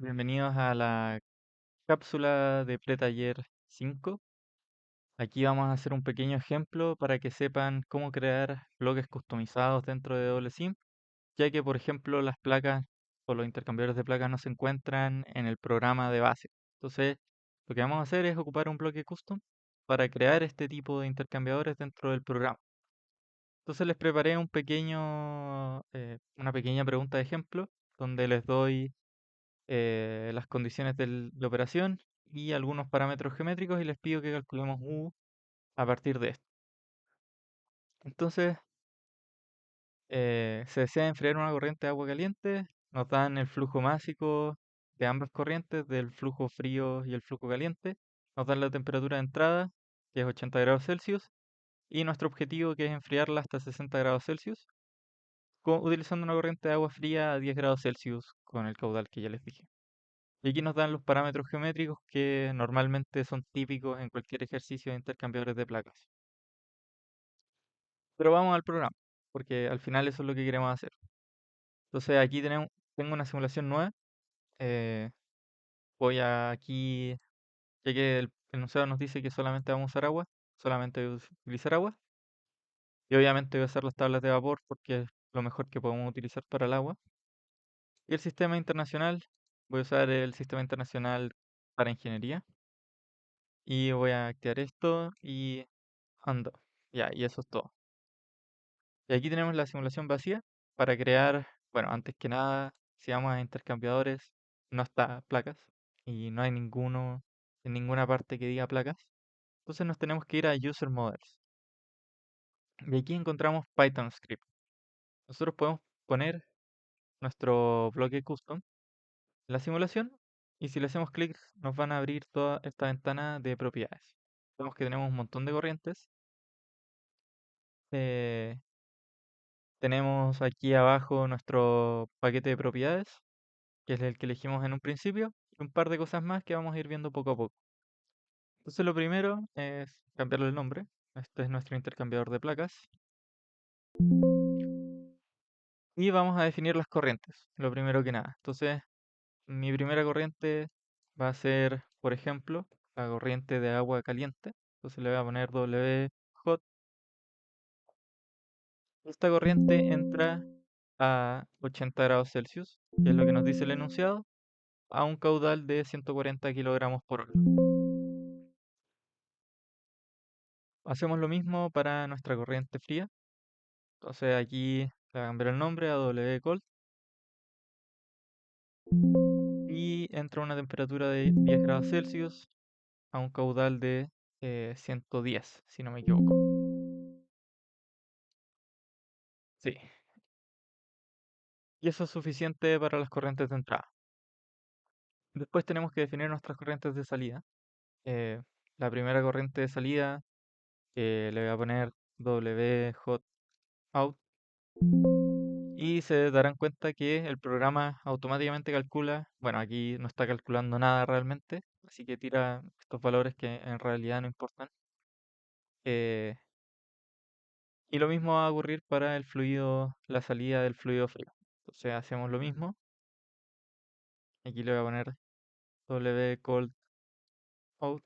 Bienvenidos a la cápsula de Pretaller 5. Aquí vamos a hacer un pequeño ejemplo para que sepan cómo crear bloques customizados dentro de DoubleSim, ya que por ejemplo las placas o los intercambiadores de placas no se encuentran en el programa de base. Entonces, lo que vamos a hacer es ocupar un bloque custom para crear este tipo de intercambiadores dentro del programa. Entonces les preparé una pequeña pregunta de ejemplo donde les doy las condiciones de operación y algunos parámetros geométricos y les pido que calculemos U a partir de esto. Entonces, se desea enfriar una corriente de agua caliente, nos dan el flujo másico de ambas corrientes, del flujo frío y el flujo caliente, nos dan la temperatura de entrada, que es 80 grados Celsius, y nuestro objetivo, que es enfriarla hasta 60 grados Celsius, utilizando una corriente de agua fría a 10 grados Celsius con el caudal que ya les dije. Y aquí nos dan los parámetros geométricos que normalmente son típicos en cualquier ejercicio de intercambiadores de placas. Pero vamos al programa, porque al final eso es lo que queremos hacer. Entonces aquí tengo una simulación nueva. eh, voy a aquí, ya que el enunciado nos dice que solamente vamos a usar agua, solamente voy a utilizar agua. Y obviamente voy a usar las tablas de vapor porque es lo mejor que podemos utilizar para el agua. Y el sistema internacional, voy a usar el sistema internacional para ingeniería. Y voy a activar esto y ando. Ya, y eso es todo. Y aquí tenemos la simulación vacía para crear, bueno, antes que nada, si vamos a intercambiadores, no está placas y no hay ninguno en ninguna parte que diga placas. Entonces nos tenemos que ir a User Models. Y aquí encontramos Python Script. Nosotros podemos poner nuestro bloque custom en la simulación y si le hacemos clic nos van a abrir toda esta ventana de propiedades. Vemos que tenemos un montón de corrientes. eh, Tenemos aquí abajo nuestro paquete de propiedades, que es el que elegimos en un principio, y un par de cosas más que vamos a ir viendo poco a poco. Entonces lo primero es cambiarle el nombre. Este es nuestro intercambiador de placas. Y vamos a definir las corrientes, lo primero que nada. Entonces, mi primera corriente va a ser, por ejemplo, la corriente de agua caliente. Entonces le voy a poner W hot. Esta corriente entra a 80 grados Celsius, que es lo que nos dice el enunciado, a un caudal de 140 kilogramos por hora. Hacemos lo mismo para nuestra corriente fría. Entonces aquí le voy a cambiar el nombre a W cold y entra a una temperatura de 10 grados Celsius a un caudal de 110, si no me equivoco. Sí, y eso es suficiente para las corrientes de entrada. Después tenemos que definir nuestras corrientes de salida. Eh, la primera corriente de salida le voy a poner W hot out y se darán cuenta que el programa automáticamente calcula, bueno, aquí no está calculando nada realmente, así que tira estos valores que en realidad no importan. eh, y lo mismo va a ocurrir para el fluido, la salida del fluido frío. Entonces hacemos lo mismo. Aquí le voy a poner W cold out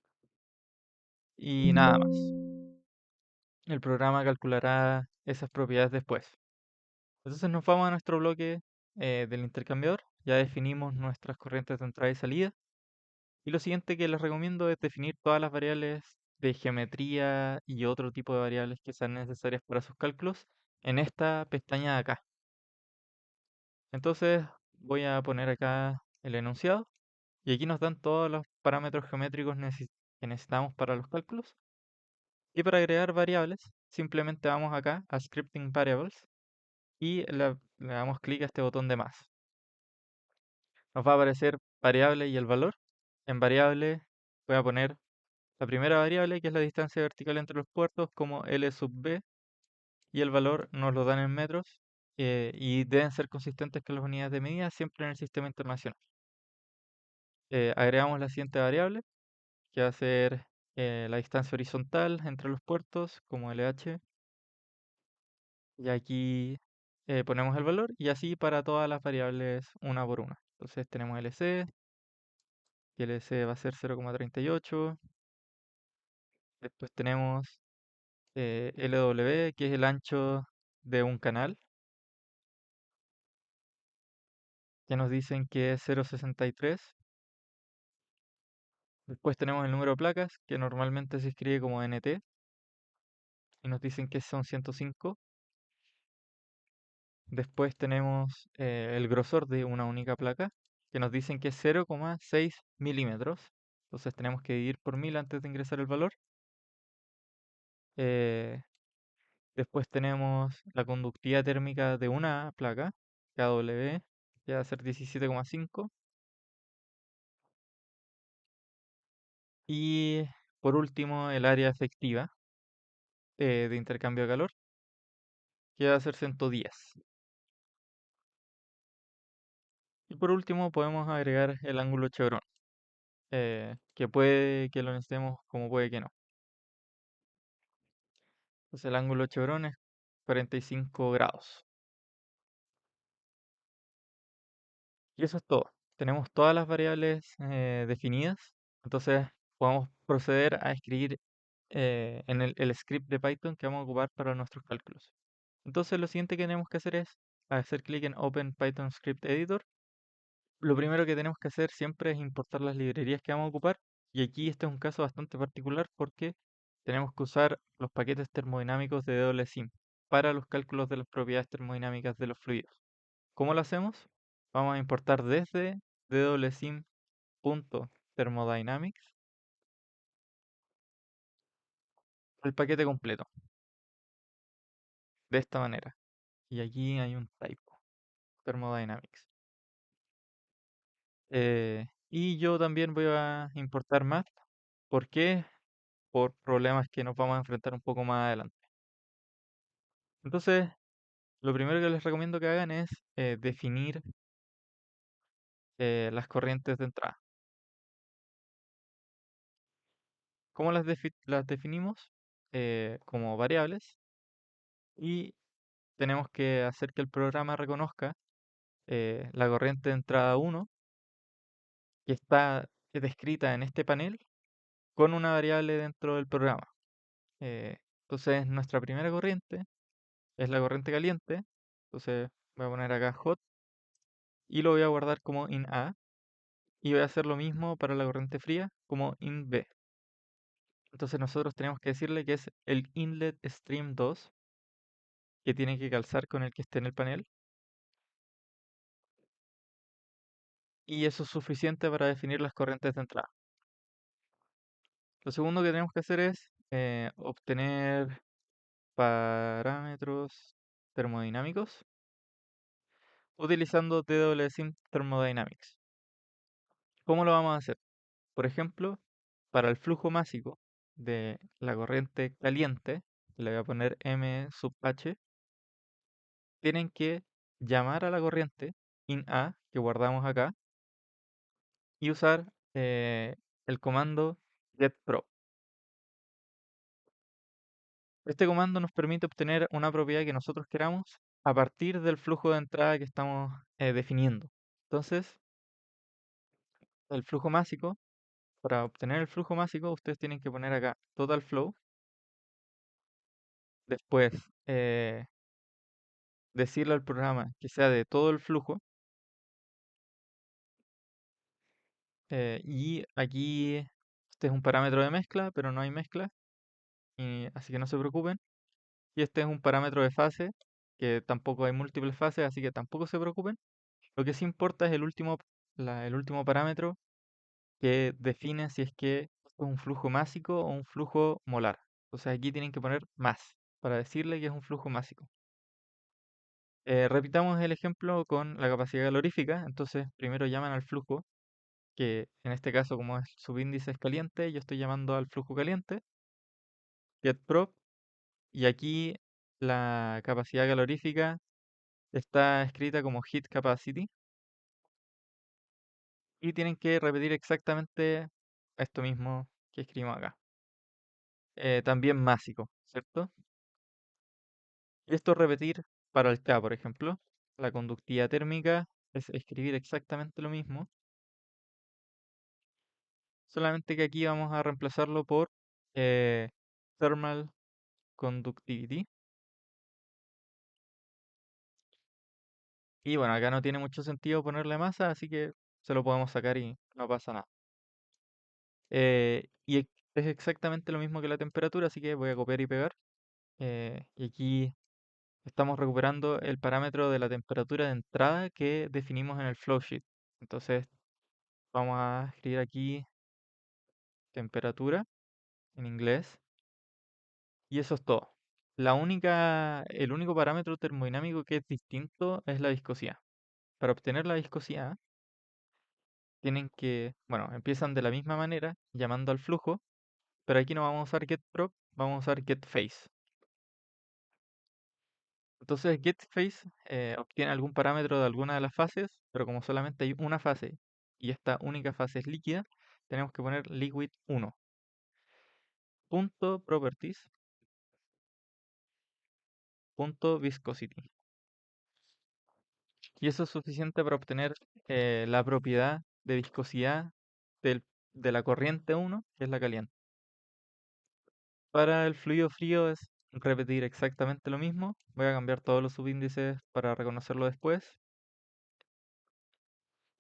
y nada más. El programa calculará esas propiedades después. Entonces nos vamos a nuestro bloque del intercambiador. Ya definimos nuestras corrientes de entrada y salida. Y lo siguiente que les recomiendo es definir todas las variables de geometría y otro tipo de variables que sean necesarias para sus cálculos en esta pestaña de acá. Entonces voy a poner acá el enunciado y aquí nos dan todos los parámetros geométricos que necesitamos para los cálculos. Y para agregar variables, simplemente vamos acá a Scripting Variables y le damos clic a este botón de más. Nos va a aparecer variable y el valor. En variable voy a poner la primera variable, que es la distancia vertical entre los puertos, como L sub b, y el valor nos lo dan en metros, y deben ser consistentes con las unidades de medida siempre en el sistema internacional. Agregamos la siguiente variable, que va a ser la distancia horizontal entre los puertos, como LH, y aquí ponemos el valor, y así para todas las variables una por una. Entonces tenemos LC, que el LC va a ser 0,38. Después tenemos LW, que es el ancho de un canal, que nos dicen que es 0,63. Después tenemos el número de placas, que normalmente se escribe como NT, y nos dicen que son 105. Después tenemos el grosor de una única placa, que nos dicen que es 0,6 milímetros. Entonces tenemos que dividir por 1000 antes de ingresar el valor. Eh, Después tenemos la conductividad térmica de una placa, KW, que va a ser 17,5. Y por último, el área efectiva de intercambio de calor, que va a ser 110. Y por último, podemos agregar el ángulo chevrón, que puede que lo necesitemos como puede que no. Entonces el ángulo chevrón es 45 grados. Y eso es todo. Tenemos todas las variables definidas. Entonces podemos proceder a escribir en el script de Python que vamos a ocupar para nuestros cálculos. Entonces lo siguiente que tenemos que hacer es hacer clic en Open Python Script Editor. Lo primero que tenemos que hacer siempre es importar las librerías que vamos a ocupar. Y aquí este es un caso bastante particular porque tenemos que usar los paquetes termodinámicos de WSIM para los cálculos de las propiedades termodinámicas de los fluidos. ¿Cómo lo hacemos? Vamos a importar desde wsim.thermodynamics el paquete completo, de esta manera. Y aquí hay un typo, thermodynamics. Y yo también voy a importar math. ¿Por qué? Por problemas que nos vamos a enfrentar un poco más adelante. Entonces, lo primero que les recomiendo que hagan es definir las corrientes de entrada. ¿Cómo las definimos? Como variables y tenemos que hacer que el programa reconozca la corriente de entrada 1 que está descrita en este panel con una variable dentro del programa. Entonces, nuestra primera corriente es la corriente caliente. Entonces, voy a poner acá hot y lo voy a guardar como in A. Y voy a hacer lo mismo para la corriente fría como in B. Entonces, nosotros tenemos que decirle que es el inlet stream 2 que tiene que calzar con el que esté en el panel. Y eso es suficiente para definir las corrientes de entrada. Lo segundo que tenemos que hacer es obtener parámetros termodinámicos utilizando TWSIM Thermodynamics. ¿Cómo lo vamos a hacer? Por ejemplo, para el flujo másico de la corriente caliente, le voy a poner M sub H, tienen que llamar a la corriente in A que guardamos acá y usar el comando getProp. Este comando nos permite obtener una propiedad que nosotros queramos a partir del flujo de entrada que estamos definiendo. Entonces, el flujo másico, para obtener el flujo másico, ustedes tienen que poner acá total flow, después decirle al programa que sea de todo el flujo, y aquí este es un parámetro de mezcla, pero no hay mezcla, así que no se preocupen. Y este es un parámetro de fase, que tampoco hay múltiples fases, así que tampoco se preocupen. Lo que sí importa es el último parámetro que define si es que es un flujo másico o un flujo molar. O sea, aquí tienen que poner más para decirle que es un flujo másico. Repitamos el ejemplo con la capacidad calorífica. Entonces, primero llaman al flujo, que en este caso, como es subíndice es caliente, yo estoy llamando al flujo caliente, getProp, y aquí la capacidad calorífica está escrita como heat capacity, y tienen que repetir exactamente esto mismo que escribimos acá. También másico, ¿cierto? Y esto repetir para el K, por ejemplo. La conductividad térmica es escribir exactamente lo mismo. solamente que aquí vamos a reemplazarlo por eh, thermal conductivity. Y bueno, acá no tiene mucho sentido ponerle masa, así que se lo podemos sacar y no pasa nada. Es exactamente lo mismo que la temperatura, así que voy a copiar y pegar. Y aquí estamos recuperando el parámetro de la temperatura de entrada que definimos en el flowsheet. Entonces vamos a escribir aquí temperatura en inglés y eso es todo. El único parámetro termodinámico que es distinto es la viscosidad. Para obtener la viscosidad tienen que, bueno, empiezan de la misma manera llamando al flujo, pero aquí no vamos a usar getProp, vamos a usar getPhase. Entonces getPhase obtiene algún parámetro de alguna de las fases, pero como solamente hay una fase y esta única fase es líquida, tenemos que poner liquid 1. Punto properties, punto viscosity. Y eso es suficiente para obtener la propiedad de viscosidad del- de la corriente 1, que es la caliente. Para el fluido frío es repetir exactamente lo mismo. Voy a cambiar todos los subíndices para reconocerlo después.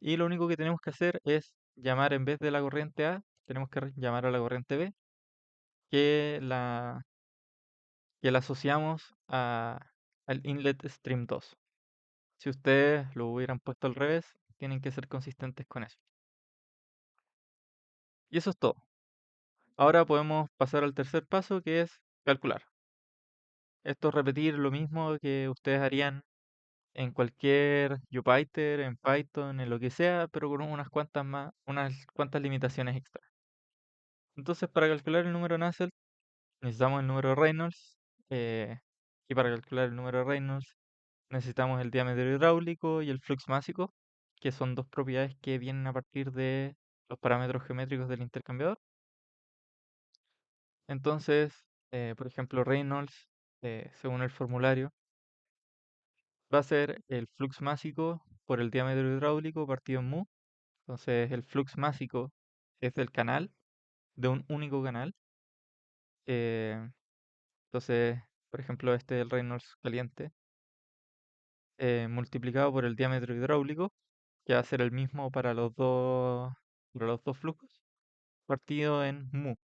Y lo único que tenemos que hacer es llamar en vez de la corriente A, tenemos que llamar a la corriente B, que la asociamos al inlet stream 2. Si ustedes lo hubieran puesto al revés, tienen que ser consistentes con eso. Y eso es todo. Ahora podemos pasar al tercer paso, que es calcular. Esto es repetir lo mismo que ustedes harían en cualquier Jupyter, en Python, en lo que sea, pero con unas cuantas limitaciones extra. Entonces, para calcular el número Nusselt, necesitamos el número de Reynolds. eh, y para calcular el número de Reynolds, necesitamos el diámetro hidráulico y el flux másico, que son dos propiedades que vienen a partir de los parámetros geométricos del intercambiador. Entonces, por ejemplo, Reynolds, según el formulario, va a ser el flux másico por el diámetro hidráulico partido en mu. Entonces, el flux másico es del canal, de un único canal. eh, entonces, por ejemplo, este es el Reynolds caliente, multiplicado por el diámetro hidráulico, que va a ser el mismo para los dos flujos, partido en mu,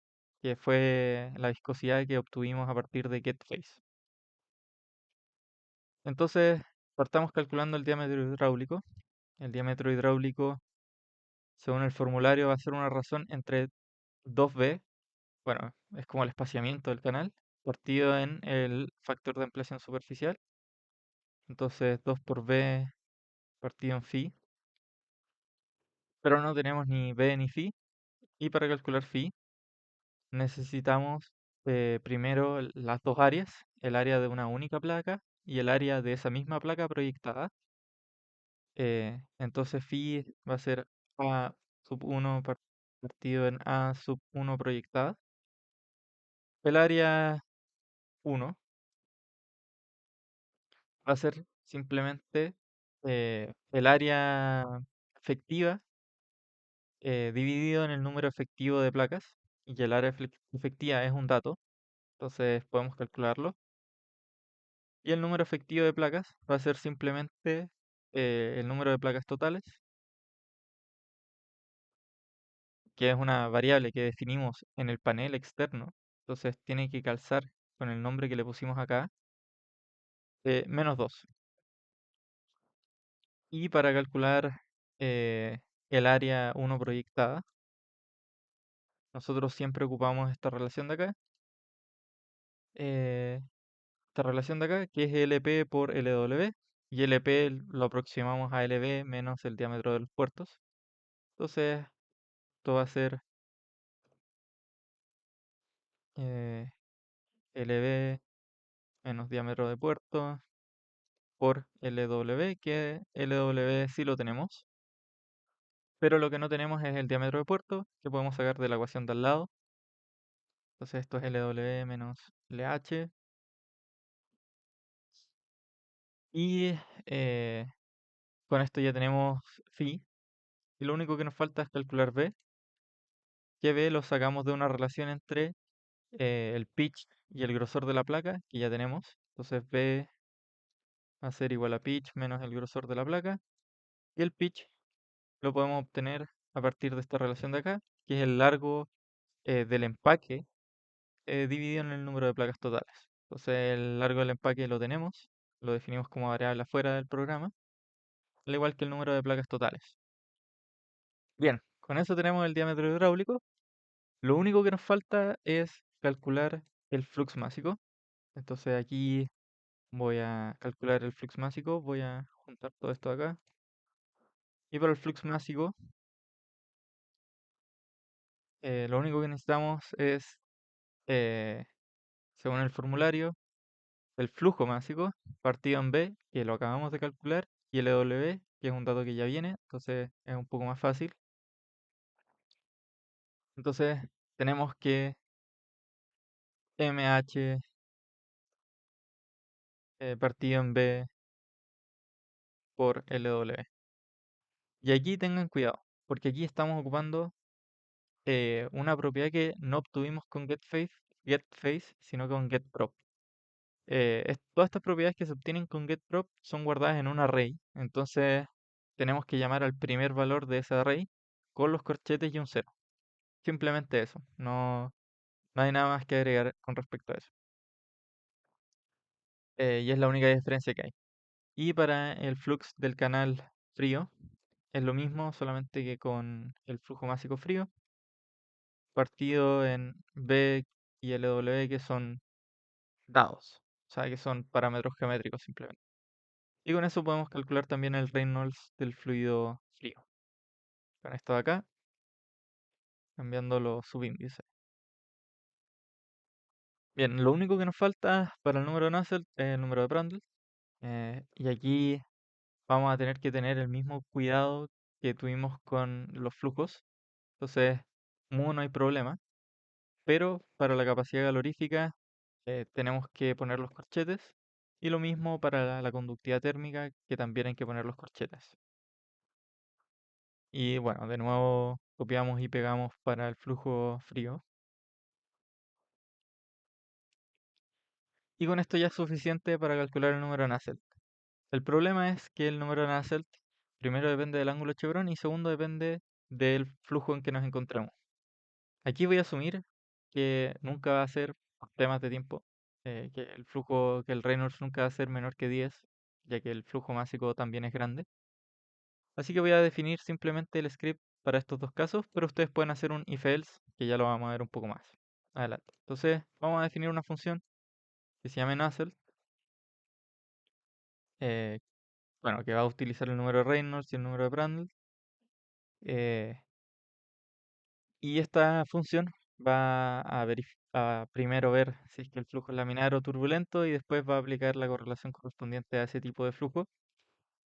que fue la viscosidad que obtuvimos a partir de getPhase. Entonces, partamos calculando el diámetro hidráulico. El diámetro hidráulico, según el formulario, va a ser una razón entre 2b, bueno, es como el espaciamiento del canal, partido en el factor de ampliación superficial. Entonces, 2 por b partido en phi, pero no tenemos ni b ni phi. Y para calcular phi, necesitamos primero las dos áreas, el área de una única placa y el área de esa misma placa proyectada. Entonces phi va a ser a sub 1 partido en a sub 1 proyectada. El área 1 va a ser simplemente el área efectiva dividido en el número efectivo de placas, y que el área efectiva es un dato, entonces podemos calcularlo. Y el número efectivo de placas va a ser simplemente el número de placas totales, que es una variable que definimos en el panel externo. Entonces tiene que calzar con el nombre que le pusimos acá, menos 2. Y para calcular el área 1 proyectada, nosotros siempre ocupamos esta relación de acá. eh, Esta relación de acá, que es LP por LW, y LP lo aproximamos a LB menos el diámetro de los puertos. Entonces, esto va a ser eh, LB menos diámetro de puerto por LW, que LW sí lo tenemos, pero lo que no tenemos es el diámetro de puerto, que podemos sacar de la ecuación de al lado. Entonces, esto es LW menos LH. Y con esto ya tenemos phi, y lo único que nos falta es calcular B. que B lo sacamos de una relación entre el pitch y el grosor de la placa, que ya tenemos. Entonces B va a ser igual a pitch menos el grosor de la placa. Y el pitch lo podemos obtener a partir de esta relación de acá, que es el largo del empaque dividido en el número de placas totales. Entonces el largo del empaque lo tenemos, lo definimos como variable afuera del programa, al igual que el número de placas totales. Bien, con eso tenemos el diámetro hidráulico. Lo único que nos falta es calcular el flux másico. Entonces aquí voy a calcular el flux másico, voy a juntar todo esto acá. Y para el flux másico, lo único que necesitamos es, eh, según el formulario, el flujo másico partido en B, que lo acabamos de calcular, y LW, que es un dato que ya viene, entonces es un poco más fácil. Entonces tenemos que MH partido en B por LW. Y aquí tengan cuidado, porque aquí estamos ocupando una propiedad que no obtuvimos con getFace, sino con getProp. Todas estas propiedades que se obtienen con getProp son guardadas en un array, entonces tenemos que llamar al primer valor de ese array con los corchetes y un cero. Simplemente eso, no hay nada más que agregar con respecto a eso. Y es la única diferencia que hay. Y para el flux del canal frío, es lo mismo, solamente que con el flujo másico frío, partido en B y LW, que son dados, o sea, que son parámetros geométricos simplemente. Y con eso podemos calcular también el Reynolds del fluido frío. Con esto de acá, cambiando los subíndices. Bien, lo único que nos falta para el número de Nusselt es el número de Prandtl. Y aquí vamos a tener que tener el mismo cuidado que tuvimos con los flujos. Entonces, mu no hay problema. Pero para la capacidad calorífica tenemos que poner los corchetes. Y lo mismo para la conductividad térmica, que también hay que poner los corchetes. Y bueno, de nuevo copiamos y pegamos para el flujo frío. Y con esto ya es suficiente para calcular el número de Nusselt. El problema es que el número de Nusselt primero depende del ángulo chevrón y segundo depende del flujo en que nos encontramos. Aquí voy a asumir que nunca va a ser, por temas de tiempo, que el flujo, que el Reynolds nunca va a ser menor que 10, ya que el flujo másico también es grande. Así que voy a definir simplemente el script para estos dos casos, pero ustedes pueden hacer un if-else, que ya lo vamos a ver un poco más adelante. Entonces, vamos a definir una función que se llame Nusselt, eh, bueno, que va a utilizar el número de Reynolds y el número de Prandtl. eh, y esta función va a primero ver si es que el flujo es laminar o turbulento y después va a aplicar la correlación correspondiente a ese tipo de flujo.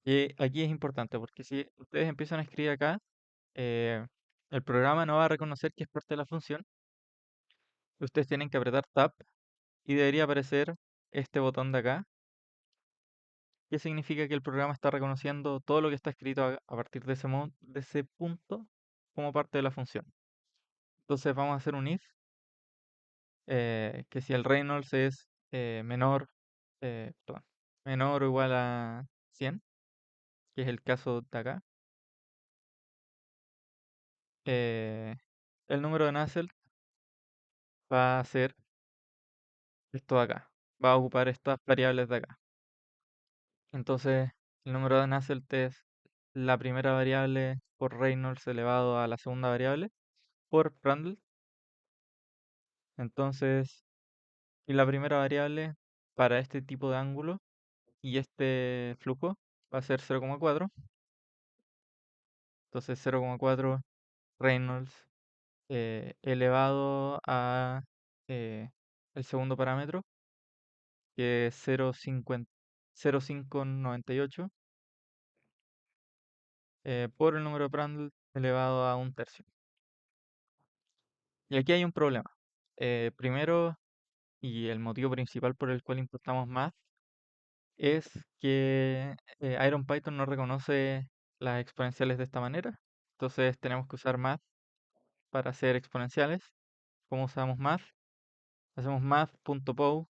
Y aquí es importante porque si ustedes empiezan a escribir acá, eh, el programa no va a reconocer que es parte de la función. Ustedes tienen que apretar Tab y debería aparecer este botón de acá, que significa que el programa está reconociendo todo lo que está escrito a partir de de ese punto como parte de la función. Entonces vamos a hacer un if, que si el Reynolds es perdón, menor o igual a 100, que es el caso de acá, eh, el número de Nusselt va a ser esto de acá, va a ocupar estas variables de acá. Entonces, el número de Nusselt es la primera variable por Reynolds elevado a la segunda variable por Prandtl. Entonces, y la primera variable para este tipo de ángulo y este flujo va a ser 0,4. Entonces, 0,4 Reynolds elevado a el segundo parámetro, que es 0,598, por el número de Prandtl elevado a un tercio. Y aquí hay un problema. Primero, y el motivo principal por el cual importamos math, es que IronPython no reconoce las exponenciales de esta manera. Entonces tenemos que usar math para hacer exponenciales. ¿Cómo usamos math? Hacemos math.pow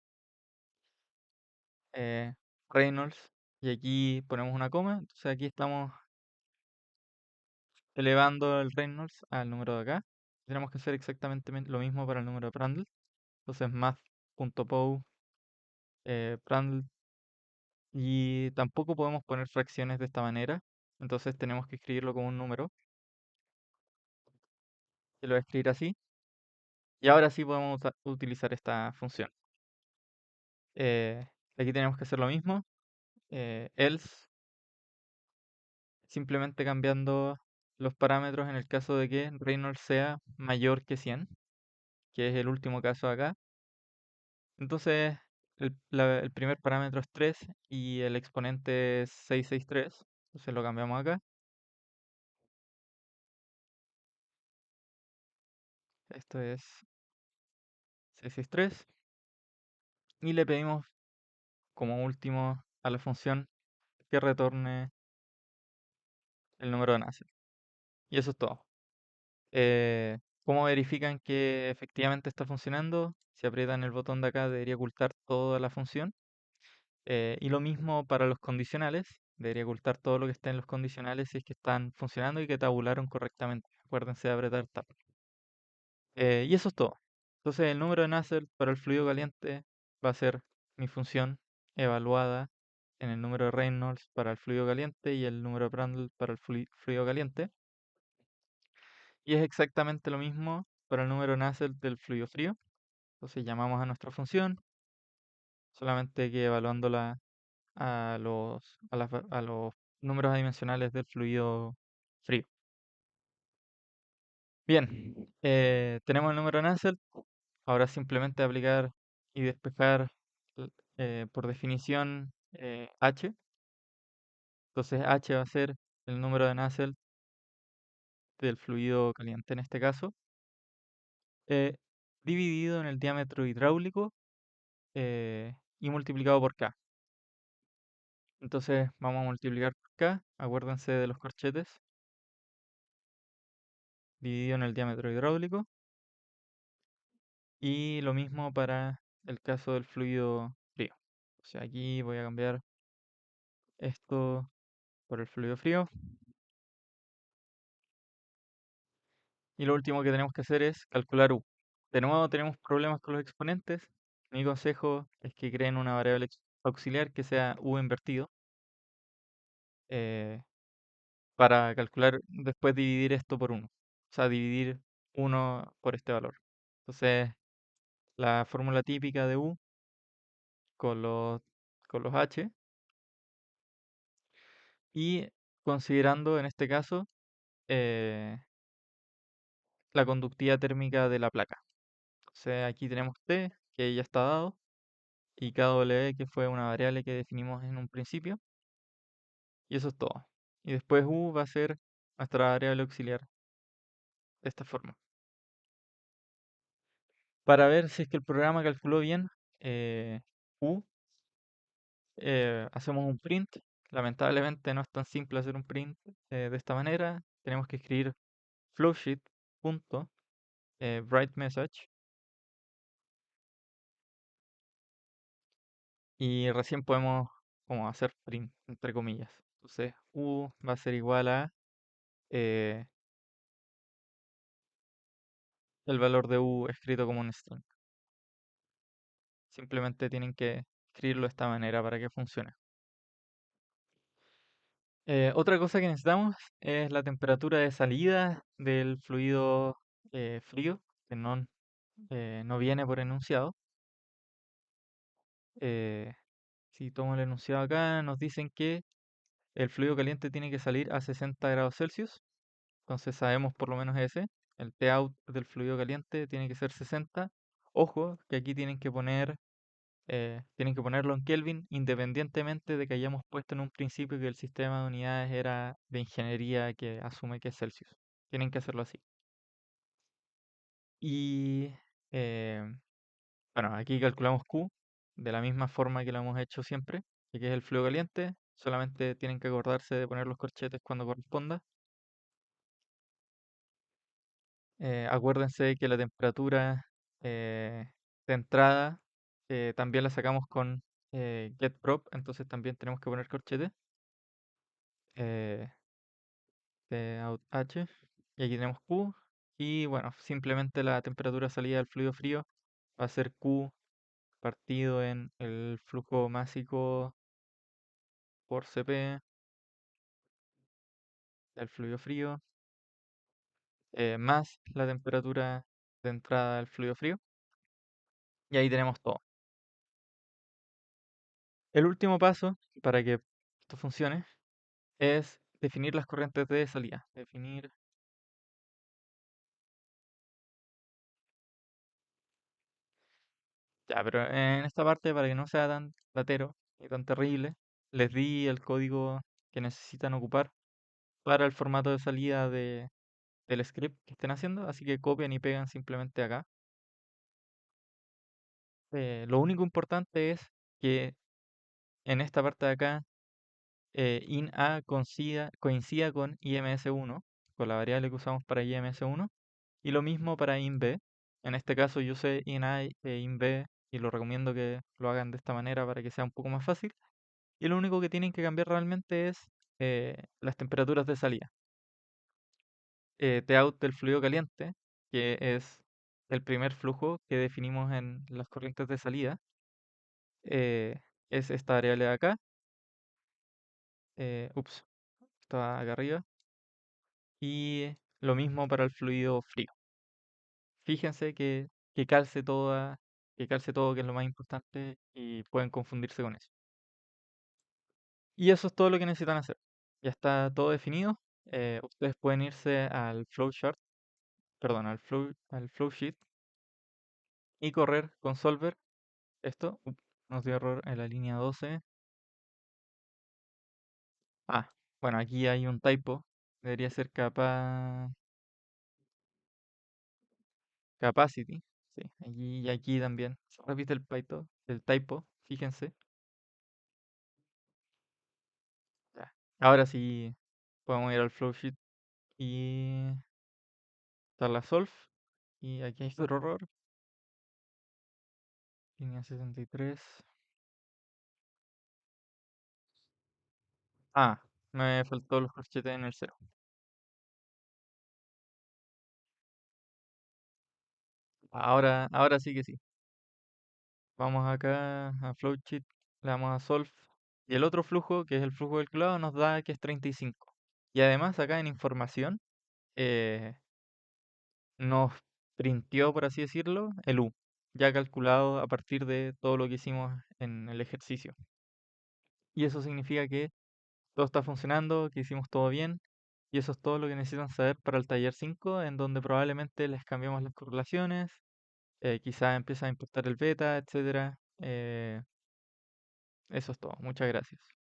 eh, Reynolds y aquí ponemos una coma. Entonces aquí estamos elevando el Reynolds al número de acá. Tenemos que hacer exactamente lo mismo para el número de Prandtl. Entonces math.pow Prandtl y tampoco podemos poner fracciones de esta manera. Entonces tenemos que escribirlo como un número. Y lo voy a escribir así. Y ahora sí podemos utilizar esta función. Eh, Aquí tenemos que hacer lo mismo. Else, simplemente cambiando los parámetros en el caso de que Reynolds sea mayor que 100, que es el último caso acá. Entonces, el primer parámetro es 3 y el exponente es 663. Entonces lo cambiamos acá. Esto es 663. Y le pedimos como último a la función que retorne el número de Nasa. Y eso es todo. ¿Cómo verifican que efectivamente está funcionando? Si aprietan el botón de acá debería ocultar toda la función. Y lo mismo para los condicionales. Debería ocultar todo lo que esté en los condicionales si es que están funcionando y que tabularon correctamente. Acuérdense de apretar tab. Y eso es todo. Entonces el número de Nusselt para el fluido caliente va a ser mi función evaluada en el número de Reynolds para el fluido caliente y el número de Prandtl para el fluido caliente. Y es exactamente lo mismo para el número de Nusselt del fluido frío. Entonces llamamos a nuestra función, solamente que evaluándola a los números adimensionales del fluido frío. Bien, tenemos el número de Nusselt. Ahora simplemente aplicar y despejar por definición h. Entonces h va a ser el número de Nusselt del fluido caliente en este caso, eh, dividido en el diámetro hidráulico y multiplicado por k. Entonces vamos a multiplicar por k, acuérdense de los corchetes, dividido en el diámetro hidráulico. Y lo mismo para el caso del fluido frío. O sea, aquí voy a cambiar esto por el fluido frío. Y lo último que tenemos que hacer es calcular U. De nuevo tenemos problemas con los exponentes. Mi consejo es que creen una variable auxiliar que sea U invertido. eh, para calcular, después dividir esto por 1. O sea, dividir 1 por este valor. Entonces, la fórmula típica de U con los H y considerando en este caso eh, la conductividad térmica de la placa. Entonces aquí tenemos T, que ya está dado, y KW, que fue una variable que definimos en un principio, y eso es todo. Y después U va a ser nuestra variable auxiliar de esta forma. Para ver si es que el programa calculó bien U, hacemos un print. Lamentablemente no es tan simple hacer un print de esta manera. Tenemos que escribir flowsheet.writeMessage y recién podemos como hacer print, entre comillas. Entonces, U va a ser igual a eh, el valor de U escrito como un string. Simplemente tienen que escribirlo de esta manera para que funcione. Otra cosa que necesitamos es la temperatura de salida del fluido frío, que no viene por enunciado. Eh, si tomo el enunciado acá, nos dicen que el fluido caliente tiene que salir a 60 grados Celsius. Entonces sabemos por lo menos ese. El T-out del fluido caliente tiene que ser 60. Ojo, que aquí tienen que ponerlo en Kelvin, independientemente de que hayamos puesto en un principio que el sistema de unidades era de ingeniería que asume que es Celsius. Tienen que hacerlo así. Y eh, bueno, aquí calculamos Q de la misma forma que lo hemos hecho siempre, que es el fluido caliente. Solamente tienen que acordarse de poner los corchetes cuando corresponda. Acuérdense que la temperatura de entrada también la sacamos con getProp, entonces también tenemos que poner corchete eh, de out H. Y aquí tenemos Q. Y bueno, simplemente la temperatura de salida del fluido frío va a ser Q partido en el flujo másico por Cp del fluido frío, más la temperatura de entrada del fluido frío. Y ahí tenemos todo. El último paso para que esto funcione es definir las corrientes de salida. Definir, ya, pero en esta parte, para que no sea tan latero y tan terrible, les di el código que necesitan ocupar para el formato de salida del script que estén haciendo, así que copian y pegan simplemente acá. Lo único importante es que en esta parte de acá, ina coincida con IMS1, con la variable que usamos para IMS1, y lo mismo para inB. En este caso yo sé ina e inB y lo recomiendo que lo hagan de esta manera para que sea un poco más fácil. Y lo único que tienen que cambiar realmente es las temperaturas de salida.Tout del fluido caliente, que es el primer flujo que definimos en las corrientes de salida, eh, es esta variable de acá. Ups, está acá arriba. Y lo mismo para el fluido frío. Fíjense que calce todo, que es lo más importante, y pueden confundirse con eso. Y eso es todo lo que necesitan hacer. Ya está todo definido. Ustedes pueden irse al flowchart, perdón, al flowsheet y correr con Solver esto. Nos dio error en la línea 12. Ah, bueno, aquí hay un typo. Debería ser capacity. Sí, aquí y aquí también. Se repite el typo, fíjense. Ya. Ahora sí podemos ir al flowsheet y dar la solve. Y aquí hay otro error. Línea 63. Ah, me faltó los corchetes en el cero. Ahora sí que sí. Vamos acá a flowsheet, le damos a solve. Y el otro flujo, que es el flujo del clavo, nos da que es 35. Y además acá en información eh, nos printió, por así decirlo, el U, ya calculado a partir de todo lo que hicimos en el ejercicio. Y eso significa que todo está funcionando, que hicimos todo bien, y eso es todo lo que necesitan saber para el taller 5, en donde probablemente les cambiamos las correlaciones, quizá empieza a importar el beta, etcétera. Eso es todo. Muchas gracias.